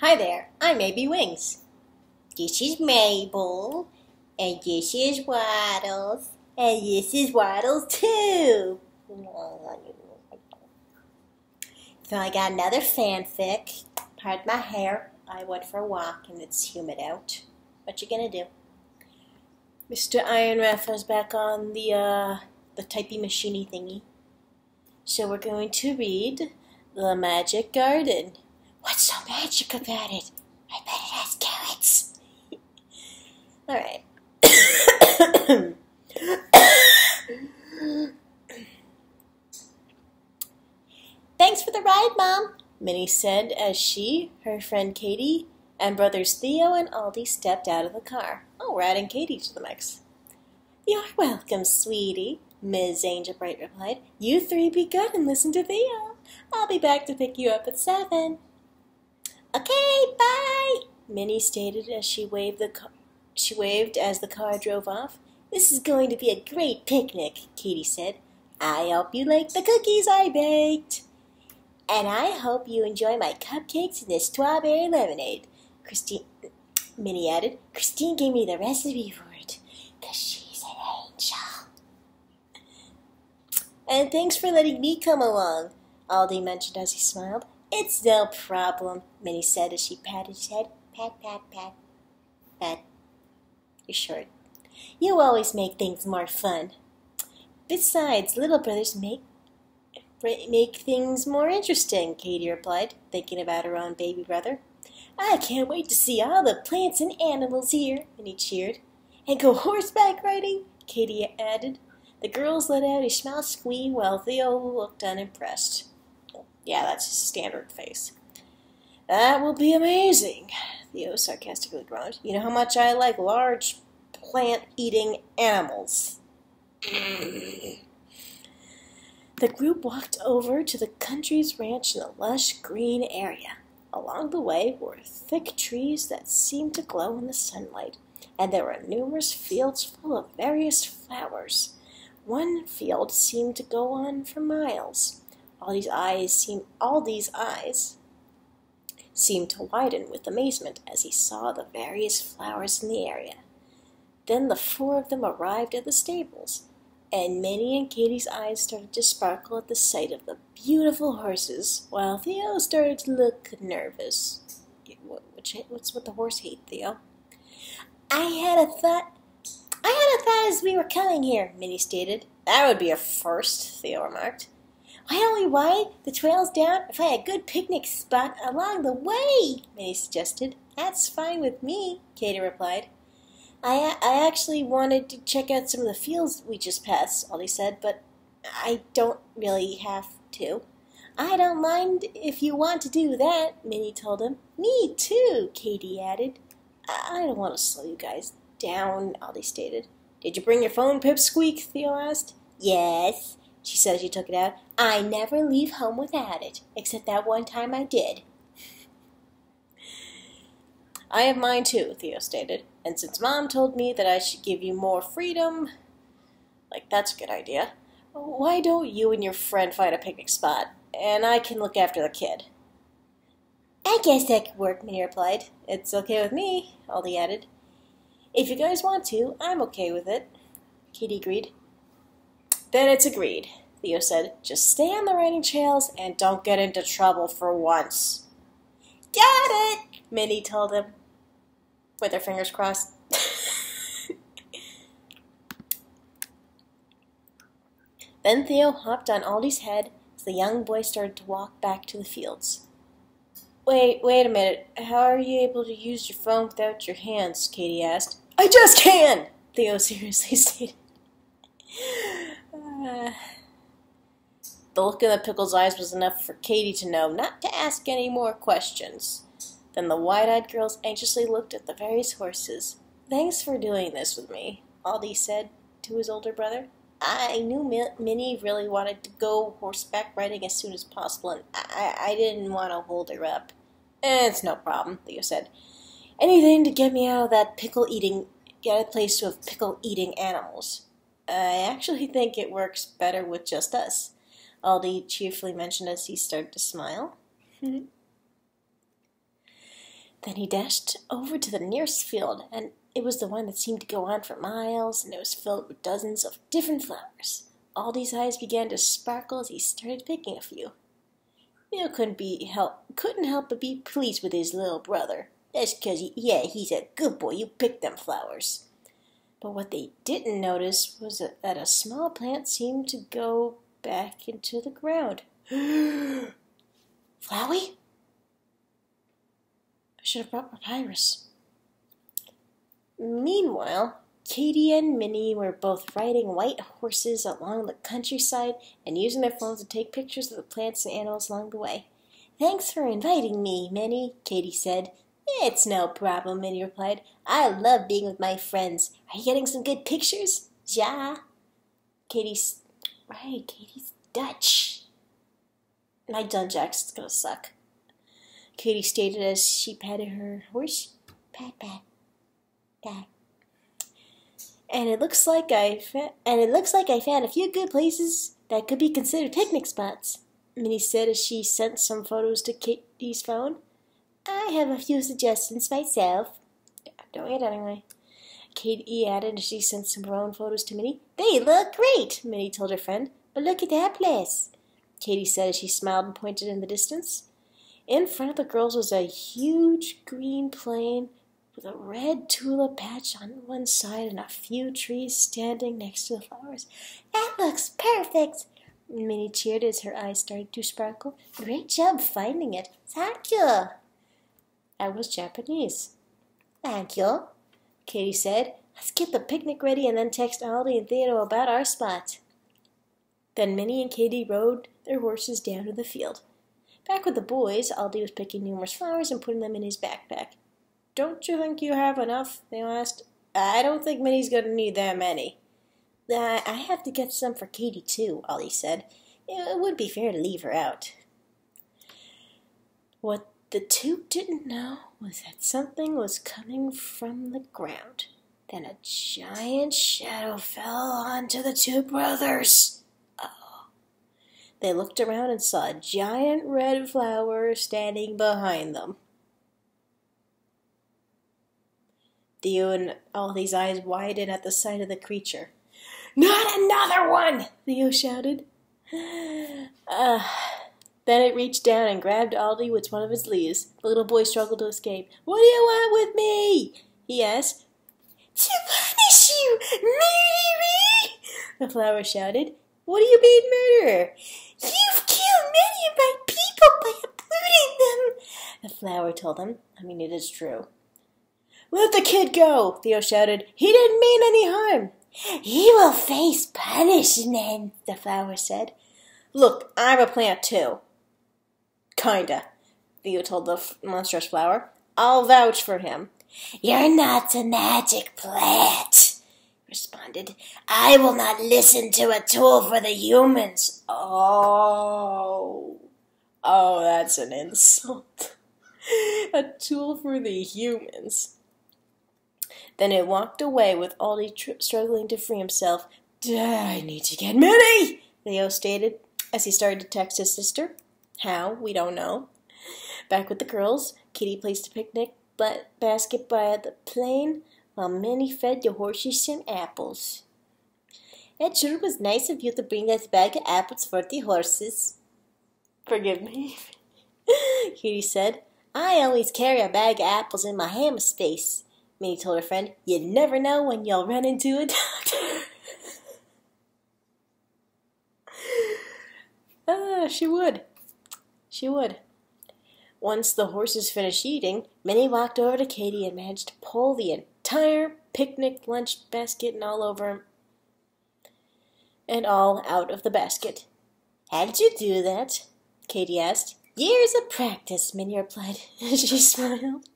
Hi there, I'm Maybe Wings. This is Mabel, and this is Waddles, and this is Waddles too. So I got another fanfic. Pardon my hair. I went for a walk and it's humid out. What you gonna do? Mr. Iron Raffle's back on the typey machiney thingy. So we're going to read The Magic Garden. What's so magic about it? I bet it has carrots. Alright. Thanks for the ride, Mom, Minnie said as she, her friend Katie, and brothers Theo and Aldi stepped out of the car. Oh, we're adding Katie to the mix. You're welcome, sweetie, Ms. Angel Bright replied. You three be good and listen to Theo. I'll be back to pick you up at 7. Okay, bye, Minnie stated as she waved as the car drove off. This is going to be a great picnic, Katie said. I hope you like the cookies I baked. And I hope you enjoy my cupcakes and the strawberry lemonade, Minnie added. Christine gave me the recipe for it, 'cause she's an angel. And thanks for letting me come along, Aldi mentioned as he smiled. It's no problem, Minnie said as she patted his head. Pat, pat, pat. Pat. You're short. You always make things more fun. Besides, little brothers make things more interesting, Katie replied, thinking about her own baby brother. I can't wait to see all the plants and animals here, Minnie cheered. And go horseback riding, Katie added. The girls let out a small squeak while Theo looked unimpressed. Yeah, that's his standard face. That will be amazing, Theo sarcastically groaned. You know how much I like large plant-eating animals. The group walked over to the country's ranch in a lush green area. Along the way were thick trees that seemed to glow in the sunlight, and there were numerous fields full of various flowers. One field seemed to go on for miles. All these eyes seemed to widen with amazement as he saw the various flowers in the area. Then the 4 of them arrived at the stables, and Minnie and Katie's eyes started to sparkle at the sight of the beautiful horses, while Theo started to look nervous. What's with the horse hate, Theo? I had a thought as we were coming here, Minnie stated. That would be a first, Theo remarked. Why don't we ride the trails down and find a good picnic spot along the way, Minnie suggested. That's fine with me, Katie replied. I actually wanted to check out some of the fields we just passed, Aldi said, but I don't really have to. I don't mind if you want to do that, Minnie told him. Me too, Katie added. I don't want to slow you guys down, Aldi stated. Did you bring your phone, Pipsqueak? Theo asked. Yes, she said as she took it out. I never leave home without it, except that one time I did. I have mine too, Theo stated. And since Mom told me that I should give you more freedom, that's a good idea. Why don't you and your friend find a picnic spot, and I can look after the kid? I guess that could work, Minnie replied. It's okay with me, Aldi added. If you guys want to, I'm okay with it, Katie agreed. Then it's agreed, Theo said. Just stay on the riding trails and don't get into trouble for once. Got it, Minnie told him, with her fingers crossed. Then Theo hopped on Aldi's head as the young boy started to walk back to the fields. Wait a minute. How are you able to use your phone without your hands? Katie asked. I just can, Theo seriously stated. The look in the pickle's eyes was enough for Katie to know not to ask any more questions. Then the wide-eyed girls anxiously looked at the various horses. Thanks for doing this with me, Aldi said to his older brother. I knew Minnie really wanted to go horseback riding as soon as possible, and I didn't want to hold her up. It's no problem, Theo said. Anything to get me out of that get a place to have pickle-eating animals. I actually think it works better with just us, Aldi cheerfully mentioned as he started to smile. Then he dashed over to the nearest field, and it was the one that seemed to go on for miles, and it was filled with dozens of different flowers. Aldi's eyes began to sparkle as he started picking a few. Theo couldn't help but be pleased with his little brother. That's 'cause he's a good boy. You picked them flowers. But what they didn't notice was that a small plant seemed to go back into the ground. Flowey? I should have brought Papyrus. Meanwhile, Katy and Minnie were both riding white horses along the countryside and using their phones to take pictures of the plants and animals along the way. "Thanks for inviting me, Minnie," Katy said. "It's no problem," Minnie replied. "I love being with my friends. Are you getting some good pictures?" "Ja." Katy's Dutch. My Dunjack's gonna suck. Katy stated as she patted her horse. Pat, pat, pat. And it looks like I found a few good places that could be considered picnic spots," Minnie said as she sent some photos to Katy's phone. "I have a few suggestions myself." "I'm doing it anyway," Katy added as she sent some of her own photos to Minnie. "They look great," Minnie told her friend. "But look at that place," Katy said as she smiled and pointed in the distance. In front of the girls was a huge green plain with a red tulip patch on one side and a few trees standing next to the flowers. "That looks perfect," Minnie cheered as her eyes started to sparkle. "Great job finding it. Thank you." That was Japanese. "Thank you," Katy said. "Let's get the picnic ready and then text Aldi and Theo about our spot." Then Minnie and Katy rode their horses down to the field. Back with the boys, Aldi was picking numerous flowers and putting them in his backpack. "Don't you think you have enough?" Theo asked. "I don't think Minnie's going to need that many." I have to get some for Katy too," Aldi said. "It would be fair to leave her out." What the two didn't know was that something was coming from the ground. Then a giant shadow fell onto the two brothers. Oh. They looked around and saw a giant red flower standing behind them. Theo and Aldi's eyes widened at the sight of the creature. "Not another one!" Theo shouted. Then it reached down and grabbed Aldi with one of its leaves. The little boy struggled to escape. "What do you want with me?" he asked. "To punish you, murderer!" the flower shouted. "What do you mean, murderer?" "You've killed many of my people by uprooting them," the flower told him. It is true. "Let the kid go!" Theo shouted. "He didn't mean any harm." "He will face punishment," the flower said. "Look, I'm a plant too." "Kinda," Theo told the monstrous flower. "I'll vouch for him." "You're not a magic plant," he responded. "I will not listen to a tool for the humans." Oh, that's an insult. A tool for the humans. Then it walked away with Aldi struggling to free himself. "I need to get Minnie," Theo stated as he started to text his sister. How? We don't know. Back with the girls, Kitty placed a picnic basket by the plain while Minnie fed the horses some apples. "It sure was nice of you to bring that bag of apples for the horses." "Forgive me," Kitty said. "I always carry a bag of apples in my hammer space," Minnie told her friend. "You never know when you'll run into a doctor." She would. She would. Once the horses finished eating, Minnie walked over to Katy and managed to pull the entire picnic lunch basket and all out of the basket. "How did you do that?" Katy asked. "Years of practice," Minnie replied. She smiled.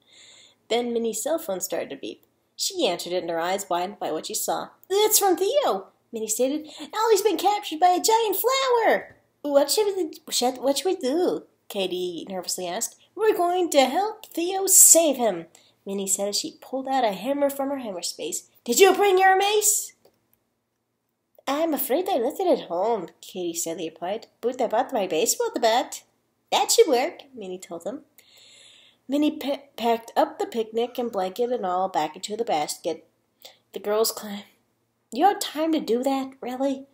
Then Minnie's cell phone started to beep. She answered it, and her eyes widened by what she saw. "It's from Theo," Minnie stated. "Allie's been captured by a giant flower." What should we do?" Katy nervously asked. "We're going to help Theo save him," Minnie said as she pulled out a hammer from her hammer space. "Did you bring your mace?" "I'm afraid I left it at home," Katy sadly replied. "But I bought my baseball bat." "That should work," Minnie told them. Minnie packed up the picnic and blanket and all back into the basket. The girls climbed. You have time to do that, really?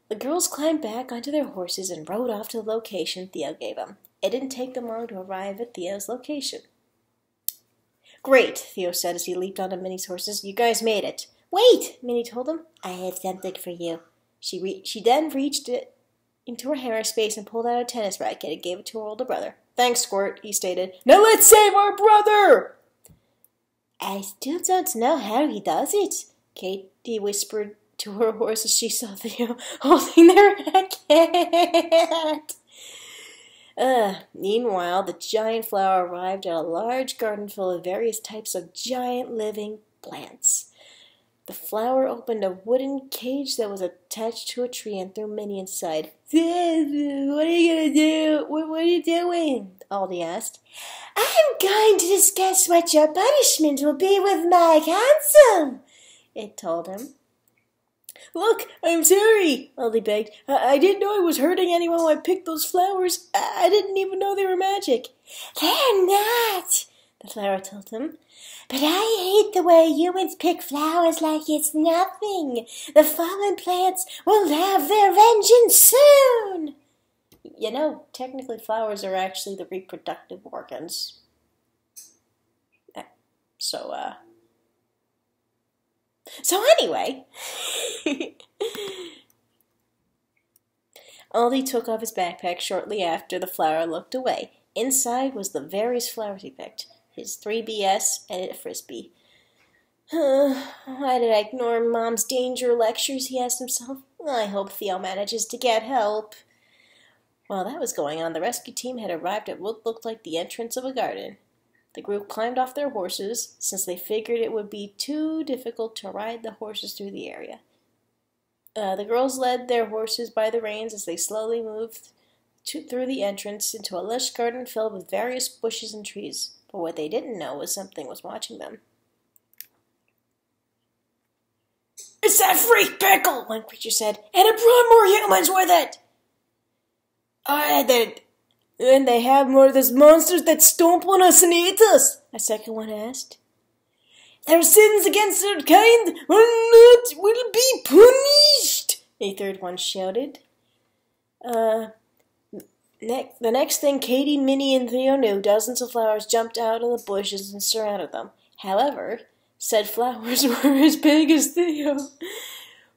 The girls climbed back onto their horses and rode off to the location Theo gave them. It didn't take them long to arrive at Theo's location. Great, Theo said as he leaped onto Minnie's horses. You guys made it. Wait, Minnie told him. I have something for you. She then reached it into her hairspace and pulled out a tennis racket and gave it to her older brother. Thanks, Squirt, he stated. Now let's save our brother! I still don't know how he does it, Katie whispered to her horse as she saw Theo holding their racket. Meanwhile, the giant flower arrived at a large garden full of various types of giant living plants. The flower opened a wooden cage that was attached to a tree and threw Minnie inside. What are you going to do? What are you doing? Aldi asked. I'm going to discuss what your punishment will be with Mike Handsome, it told him. Look, I'm sorry, Aldi begged. I didn't know I was hurting anyone when I picked those flowers. I didn't even know they were magic. They're not, the flower told him. But I hate the way humans pick flowers like it's nothing. The fallen plants will have their vengeance soon. You know, technically flowers are actually the reproductive organs. So anyway, Aldi took off his backpack shortly after the flower looked away. Inside was the various flowers he picked. His 3BS and a Frisbee. Why did I ignore Mom's danger lectures, he asked himself. I hope Theo manages to get help. While that was going on, the rescue team had arrived at what looked like the entrance of a garden. The group climbed off their horses, since they figured it would be too difficult to ride the horses through the area. The girls led their horses by the reins as they slowly moved through the entrance into a lush garden filled with various bushes and trees. But what they didn't know was something was watching them. It's that freak Pickle, one creature said, and it brought more humans with it. And they have more of those monsters that stomp on us and eat us, a second one asked. Their sins against their kind will be punished, a third one shouted. The next thing Katie, Minnie, and Theo knew, dozens of flowers jumped out of the bushes and surrounded them. However, said flowers were as big as Theo,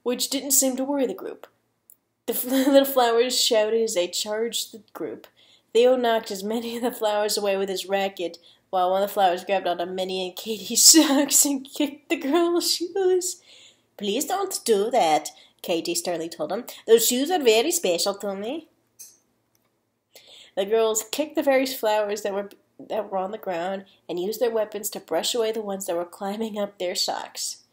which didn't seem to worry the group. The little flowers shouted as they charged the group. Theo knocked as many of the flowers away with his racket, while one of the flowers grabbed onto Minnie and Katie's socks and kicked the girl's shoes. Please don't do that, Katie sternly told him. Those shoes are very special to me. The girls kicked the various flowers that were on the ground and used their weapons to brush away the ones that were climbing up their socks.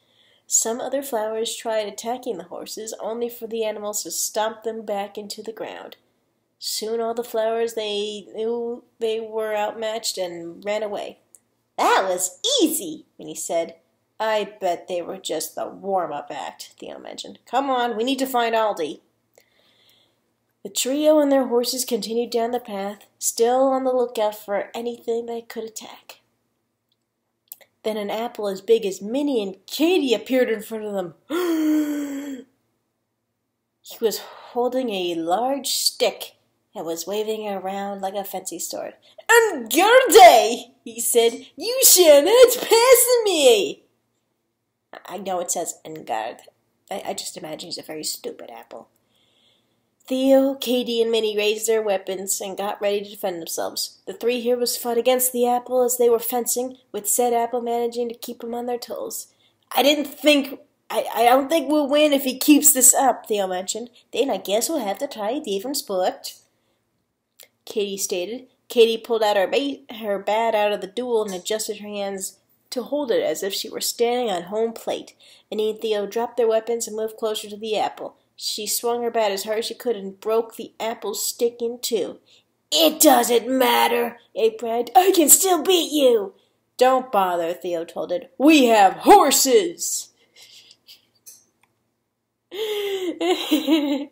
Some other flowers tried attacking the horses, only for the animals to stomp them back into the ground. Soon all the flowers they knew they were outmatched and ran away. That was easy, Minnie said. I bet they were just the warm-up act, Theo mentioned. Come on, we need to find Aldi. The trio and their horses continued down the path, still on the lookout for anything that could attack. Then an apple as big as Minnie and Katie appeared in front of them. He was holding a large stick and was waving it around like a fencing sword. En garde, he said. You shall not pass me. I know it says en garde. I just imagine he's a very stupid apple. Theo, Katie, and Minnie raised their weapons and got ready to defend themselves. The three heroes fought against the apple as they were fencing, with said apple managing to keep them on their toes. I don't think we'll win if he keeps this up, Theo mentioned. Then I guess we'll have to try a different sport, Katie stated. Katie pulled out her bat out of the duel and adjusted her hands to hold it as if she were standing on home plate. Minnie and Theo dropped their weapons and moved closer to the apple. She swung her bat as hard as she could and broke the apple's stick in two. It doesn't matter, Abe bragged. I can still beat you. Don't bother, Theo told it. We have horses. The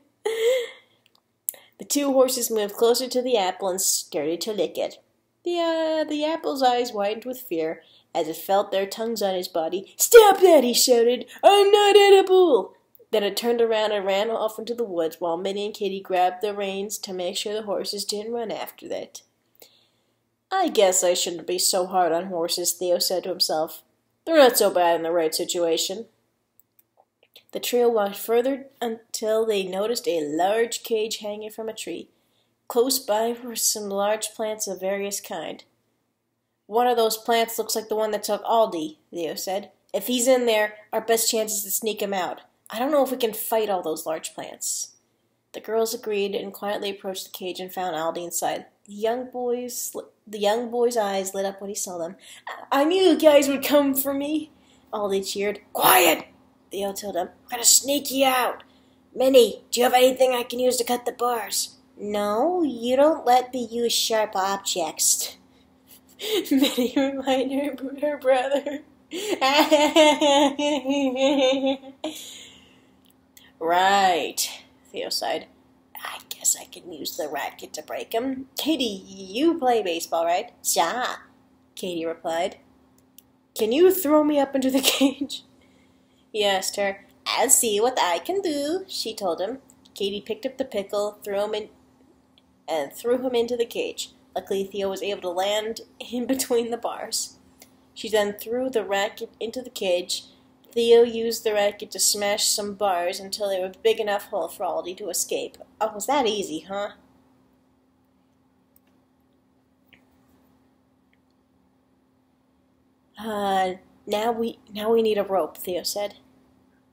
two horses moved closer to the apple and started to lick it. The apple's eyes widened with fear as it felt their tongues on his body. "Stop that!" he shouted. "I'm not edible!" Then it turned around and ran off into the woods while Minnie and Katie grabbed the reins to make sure the horses didn't run after it. "I guess I shouldn't be so hard on horses," Theo said to himself. "They're not so bad in the right situation." The trio walked further until they noticed a large cage hanging from a tree. Close by were some large plants of various kind. "One of those plants looks like the one that took Aldi," Theo said. "If he's in there, our best chance is to sneak him out. I don't know if we can fight all those large plants." The girls agreed and quietly approached the cage and found Aldi inside. The young boy's eyes lit up when he saw them. "I knew you guys would come for me," Aldi cheered. "Quiet!" Theo told him. "I'm gonna sneak you out. Minnie, do you have anything I can use to cut the bars?" "No, you don't let me use sharp objects," Minnie reminded her brother. "Right," Theo sighed. "I guess I can use the racket to break him." "Katie, you play baseball, right?" "Yeah," Katie replied. "Can you throw me up into the cage?" He asked her. "I'll see what I can do," she told him. Katie picked up the pickle, threw him into the cage. Luckily, Theo was able to land in between the bars. She then threw the racket into the cage. Theo used the racket to smash some bars until they were a big enough hole for Aldi to escape. Oh, was that easy, huh? Now we need a rope," Theo said.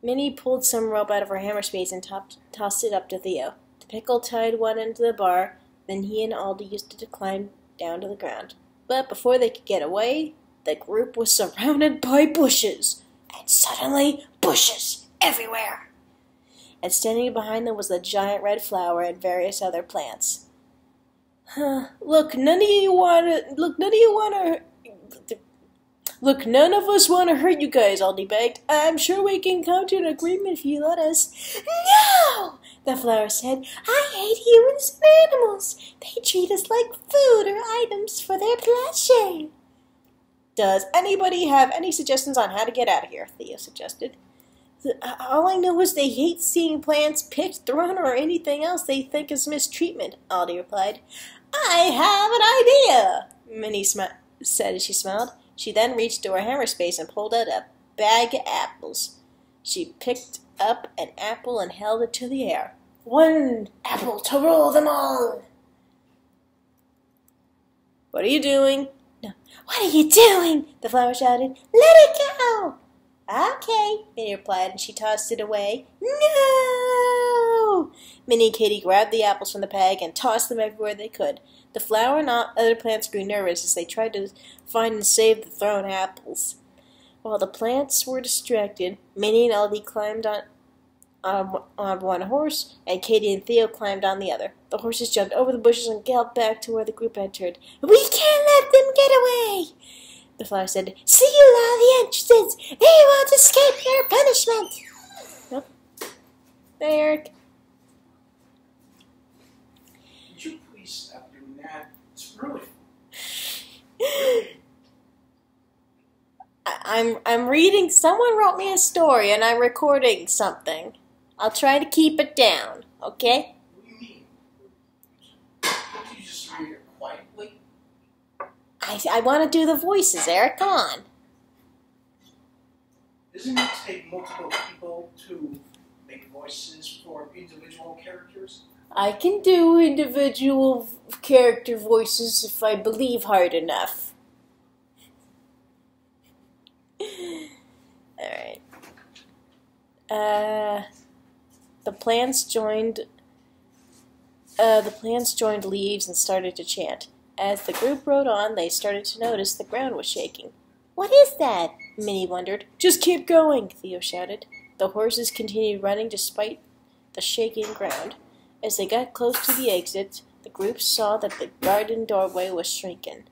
Minnie pulled some rope out of her hammer space and tossed it up to Theo. The pickle tied one end to the bar, then he and Aldi used it to climb down to the ground. But before they could get away, the group was surrounded by bushes. And suddenly, bushes everywhere. And standing behind them was the giant red flower and various other plants. Look, none of us want to hurt you guys," Aldi begged. "I'm sure we can come to an agreement if you let us." "No!" the flower said. "I hate humans and animals. They treat us like food or items for their pleasure." "Does anybody have any suggestions on how to get out of here?" Theo suggested. "All I know is they hate seeing plants picked, thrown, or anything else they think is mistreatment," Aldi replied. "I have an idea," Minnie said as she smiled. She then reached to her hammer space and pulled out a bag of apples. She picked up an apple and held it to the air. "One apple to rule them all." "What are you doing?" "No. What are you doing?" the flower shouted. "Let it go." "Okay," Minnie replied, and she tossed it away. "No!" Minnie and Katie grabbed the apples from the bag and tossed them everywhere they could. The flower and other plants grew nervous as they tried to find and save the thrown apples. While the plants were distracted, Minnie and Aldi climbed on one horse, and Katie and Theo climbed on the other. The horses jumped over the bushes and galloped back to where the group had turned. "We can't let them get away," the flower said. "See you at the entrances. They won't escape their punishment." Oh. Hey, Eric. Would you please stop doing that? It's really. I'm reading. Someone wrote me a story, and I'm recording something. I'll try to keep it down. Okay? What do you mean? Can't you just read it quietly? I want to do the voices, Eric. Come on. Doesn't it take multiple people to make voices for individual characters? I can do individual character voices if I believe hard enough. Alright. The plants joined leaves and started to chant. As the group rode on, they started to notice the ground was shaking. "What is that?" Minnie wondered. "Just keep going," Theo shouted. The horses continued running despite the shaking ground. As they got close to the exit, the group saw that the garden doorway was shrinking.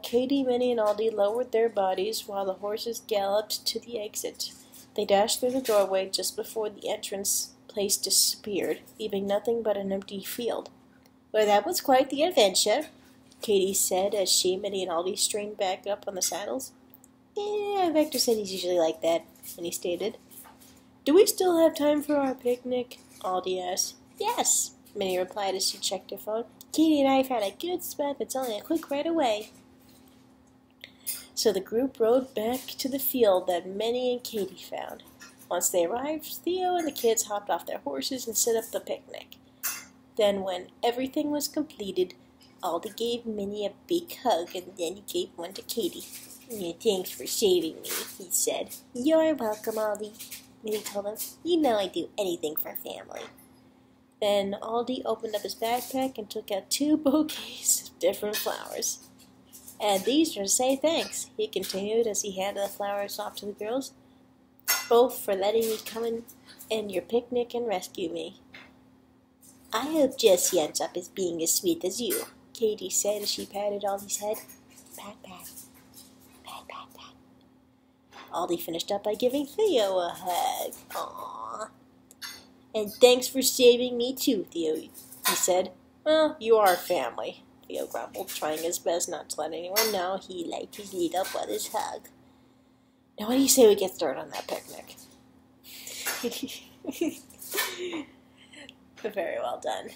Katie, Minnie, and Aldi lowered their bodies while the horses galloped to the exit. They dashed through the doorway just before the entrance place disappeared, leaving nothing but an empty field. "Well, that was quite the adventure," Katie said as she, Minnie, and Aldi strained back up on the saddles. Vector said he's usually like that, Minnie stated. Do we still have time for our picnic? Aldi asked. Yes, Minnie replied as she checked her phone. Katie and I found a good spot that's only a quick ride away. So the group rode back to the field that Minnie and Katie found. Once they arrived, Theo and the kids hopped off their horses and set up the picnic. Then, when everything was completed, Aldi gave Minnie a big hug, and then he gave one to Katie. Thanks for saving me, he said. You're welcome, Aldi, Minnie told him. You know I'd do anything for family. Then Aldi opened up his backpack and took out 2 bouquets of different flowers. And these are to say thanks, he continued as he handed the flowers off to the girls, both for letting me come in your picnic and rescue me. I hope Jessie ends up as being as sweet as you, Katie said as she patted Aldi's head. Pat, pat. Pat, pat, pat. Aldi finished up by giving Theo a hug. Aww. And thanks for saving me too, Theo, he said. Well, you are family, Theo grumbled, trying his best not to let anyone know he liked his little brother's hug. Now what do you say we get started on that picnic? Very well done.